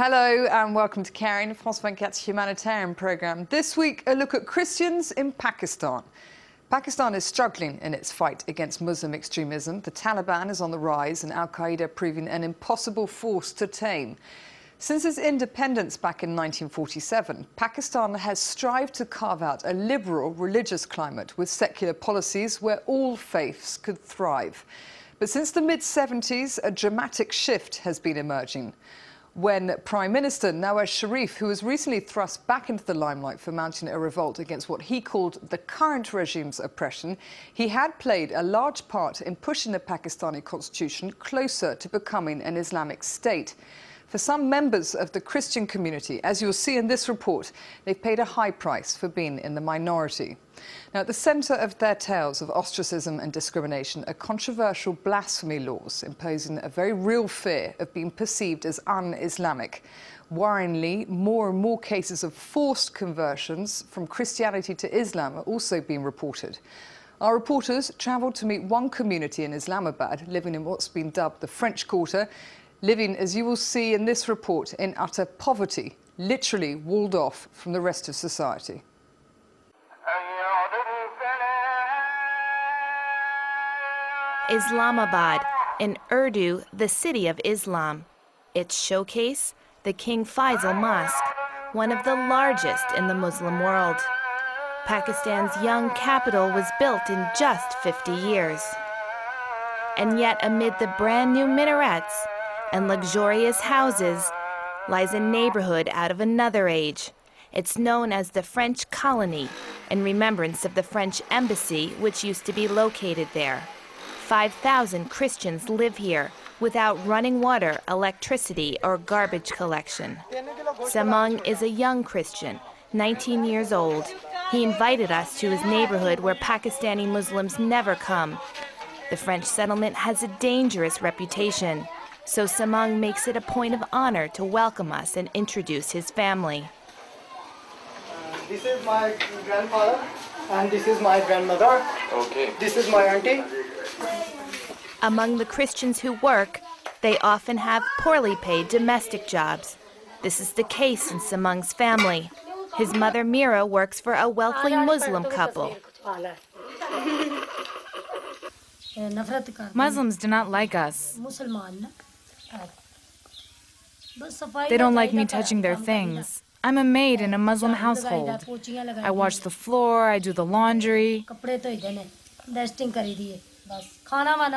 Hello and welcome to Caring, France 24's humanitarian programme. This week, a look at Christians in Pakistan. Pakistan is struggling in its fight against Muslim extremism. The Taliban is on the rise and Al-Qaeda proving an impossible force to tame. Since its independence back in 1947, Pakistan has strived to carve out a liberal religious climate with secular policies where all faiths could thrive. But since the mid-70s, a dramatic shift has been emerging, when Prime Minister Nawaz Sharif, who was recently thrust back into the limelight for mounting a revolt against what he called the current regime's oppression, he had played a large part in pushing the Pakistani constitution closer to becoming an Islamic state. For some members of the Christian community, as you'll see in this report, they've paid a high price for being in the minority. Now, at the centre of their tales of ostracism and discrimination are controversial blasphemy laws imposing a very real fear of being perceived as un-Islamic. Worryingly, more and more cases of forced conversions from Christianity to Islam are also being reported. Our reporters travelled to meet one community in Islamabad living in what's been dubbed the French Quarter, living, as you will see in this report, in utter poverty, literally walled off from the rest of society. Islamabad, in Urdu, the city of Islam. Its showcase, the King Faisal Mosque, one of the largest in the Muslim world. Pakistan's young capital was built in just 50 years. And yet, amid the brand new minarets and luxurious houses lies a neighborhood out of another age. It's known as the French colony, in remembrance of the French embassy, which used to be located there. 5,000 Christians live here without running water, electricity, or garbage collection. Samang is a young Christian, 19 years old. He invited us to his neighborhood where Pakistani Muslims never come. The French settlement has a dangerous reputation, so Samang makes it a point of honor to welcome us and introduce his family. This is my grandfather, and this is my grandmother. Okay. This is my auntie. Among the Christians who work, they often have poorly paid domestic jobs. This is the case in Samang's family. His mother Mira works for a wealthy Muslim couple. Muslims do not like us. They don't like me touching their things. I'm a maid in a Muslim household. I wash the floor, I do the laundry.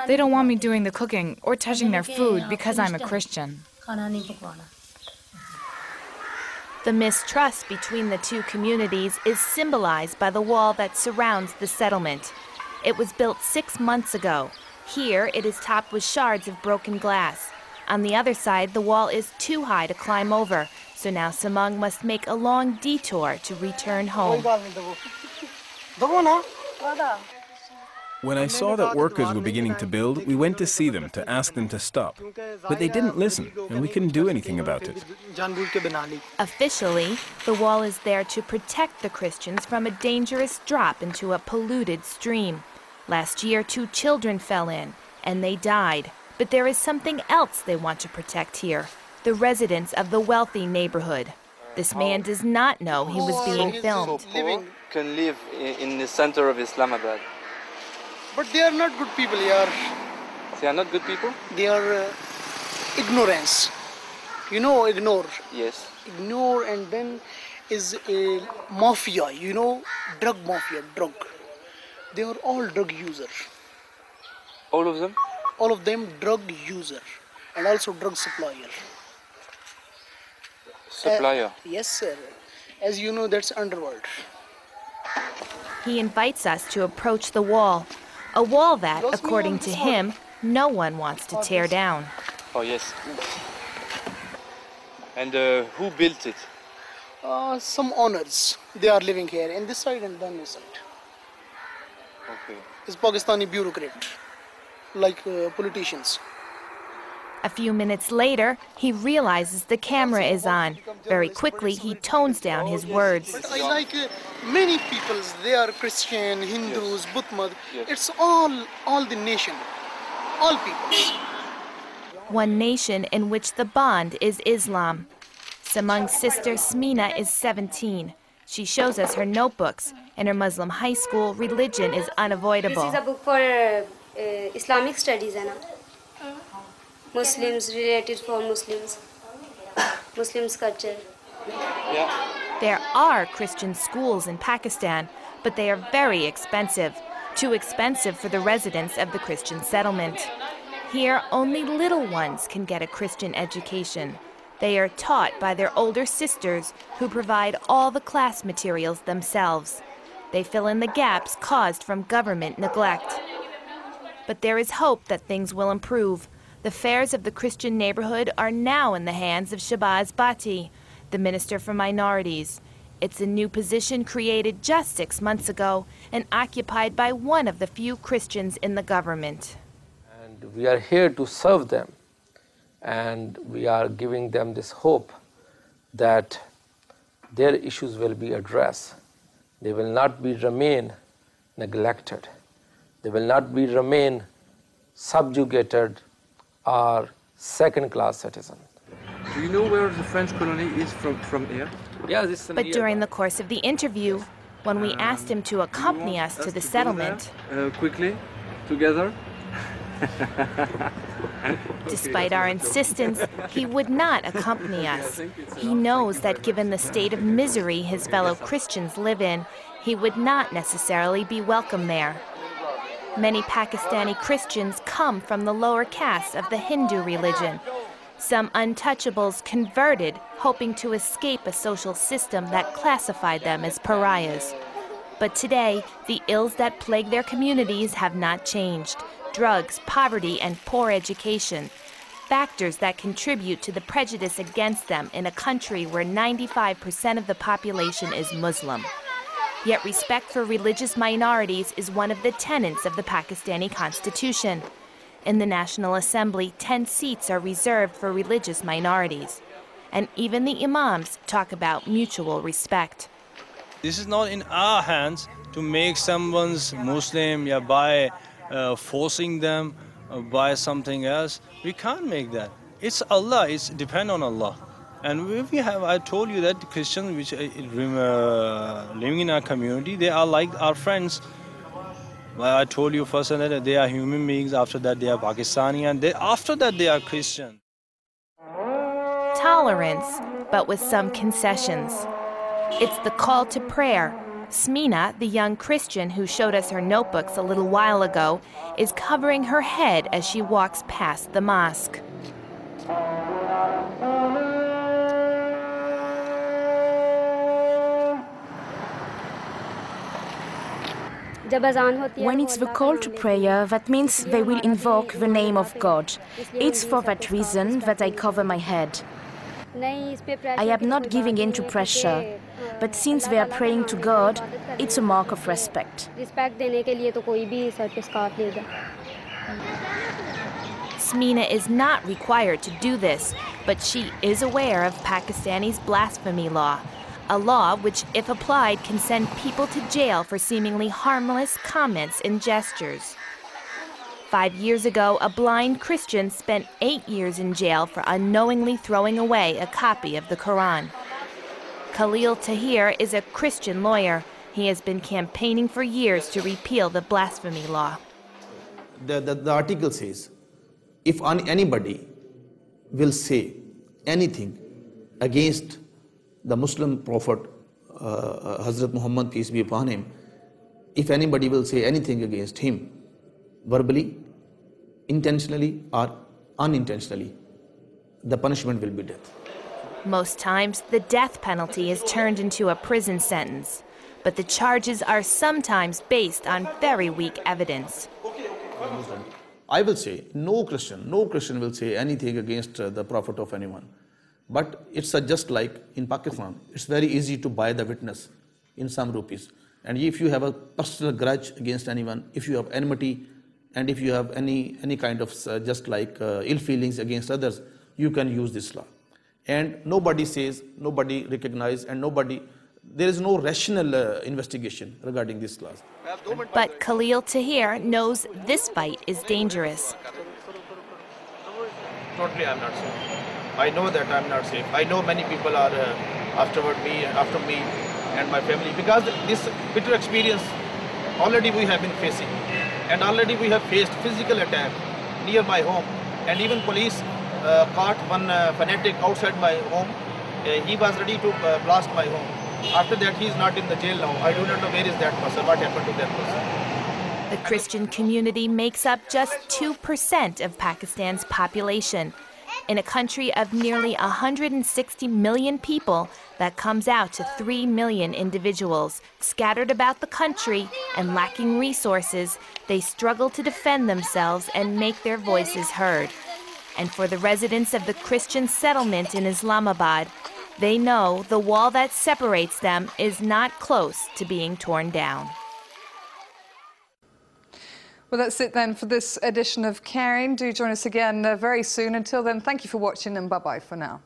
They don't want me doing the cooking or touching their food because I'm a Christian. The mistrust between the two communities is symbolized by the wall that surrounds the settlement. It was built 6 months ago. Here, it is topped with shards of broken glass. On the other side, the wall is too high to climb over, so now Samang must make a long detour to return home. When I saw that workers were beginning to build, we went to see them to ask them to stop. But they didn't listen, and we couldn't do anything about it. Officially, the wall is there to protect the Christians from a dangerous drop into a polluted stream. Last year, 2 children fell in, and they died. But there is something else they want to protect here, the residents of the wealthy neighborhood. This man does not know he was being filmed. Can live in the center of Islamabad. But they are not good people here. They are not good people? They are ignorance. You know, ignore. Yes. Ignore, and then is a mafia, you know, drug mafia, drug. They are all drug users. All of them? All of them drug user and also drug supplier. Supplier? Yes, sir. As you know, that's underworld. He invites us to approach the wall, a wall that, according to him, no one wants to tear down. Oh, yes. And who built it? Some owners. They are living here in this side and then this side. Okay. It's Pakistani bureaucrat, like politicians. A few minutes later, he realizes the camera is on. Very quickly, he tones down his words. But I like many peoples. They are Christian, Hindus, Yes. Buddha. Yes. It's all the nation, all peoples. One nation in which the bond is Islam. Samung's sister Smina is 17. She shows us her notebooks. In her Muslim high school, religion is unavoidable. This is a book for Islamic studies, है ना? Muslims, related for Muslims, Muslims culture. There are Christian schools in Pakistan, but they are very expensive. Too expensive for the residents of the Christian settlement. Here, only little ones can get a Christian education. They are taught by their older sisters, who provide all the class materials themselves. They fill in the gaps caused from government neglect. But there is hope that things will improve. The affairs of the Christian neighborhood are now in the hands of Shahbaz Bhatti, the Minister for Minorities. It's a new position created just 6 months ago and occupied by one of the few Christians in the government. And we are here to serve them, and we are giving them this hope that their issues will be addressed. They will not remain neglected. They will not remain subjugated or second-class citizens. Do you know where the French colony is from here? Yeah, this is But during the course of the interview, when we asked him to accompany us to the settlement, Quickly, together. despite our insistence, he would not accompany us. He knows that given the state of misery his fellow Christians live in, he would not necessarily be welcome there. Many Pakistani Christians come from the lower castes of the Hindu religion. Some untouchables converted, hoping to escape a social system that classified them as pariahs. But today, the ills that plague their communities have not changed. Drugs, poverty, and poor education. Factors that contribute to the prejudice against them in a country where 95% of the population is Muslim. Yet respect for religious minorities is one of the tenets of the Pakistani Constitution. In the National Assembly, 10 seats are reserved for religious minorities. And even the imams talk about mutual respect. This is not in our hands to make someone's Muslim by forcing them by something else. We can't make that. It's Allah, it's depend on Allah. And we have, I told you that Christians which living in our community, they are like our friends. Well, I told you first that they are human beings, after that they are Pakistani, and after that they are Christian. Tolerance, but with some concessions. It's the call to prayer. Smina, the young Christian who showed us her notebooks a little while ago, is covering her head as she walks past the mosque. When it's the call to prayer, that means they will invoke the name of God. It's for that reason that I cover my head. I am not giving in to pressure, but since they are praying to God, it's a mark of respect. Smina is not required to do this, but she is aware of Pakistani's blasphemy law, a law which, if applied, can send people to jail for seemingly harmless comments and gestures. 5 years ago, a blind Christian spent 8 years in jail for unknowingly throwing away a copy of the Quran. Khalil Tahir is a Christian lawyer. He has been campaigning for years to repeal the blasphemy law. The article says, if anybody will say anything against the Muslim prophet, Hazrat Muhammad, peace be upon him, if anybody will say anything against him, verbally, intentionally or unintentionally, the punishment will be death. Most times, the death penalty is turned into a prison sentence, but the charges are sometimes based on very weak evidence. I will say, no Christian will say anything against the prophet of anyone. But it's just like in Pakistan, it's very easy to buy the witness in some rupees. And if you have a personal grudge against anyone, if you have enmity, and if you have any kind of ill feelings against others, you can use this law. And nobody says, nobody recognizes, and there is no rational investigation regarding this law. But Khalil Tahir knows this fight is dangerous. Totally, I'm not saying. I know that I'm not safe. I know many people are after me and my family, because this bitter experience already we have been facing, and already we have faced physical attack near my home, and even police caught one fanatic outside my home. He was ready to blast my home. After that, he is not in the jail now. I do not know where is that person, what happened to that person. The Christian community makes up just 2% of Pakistan's population. In a country of nearly 160 million people, that comes out to 3 million individuals. Scattered about the country and lacking resources, they struggle to defend themselves and make their voices heard. And for the residents of the Christian settlement in Islamabad, they know the wall that separates them is not close to being torn down. Well, that's it then for this edition of Caring. Do join us again very soon. Until then, thank you for watching and bye-bye for now.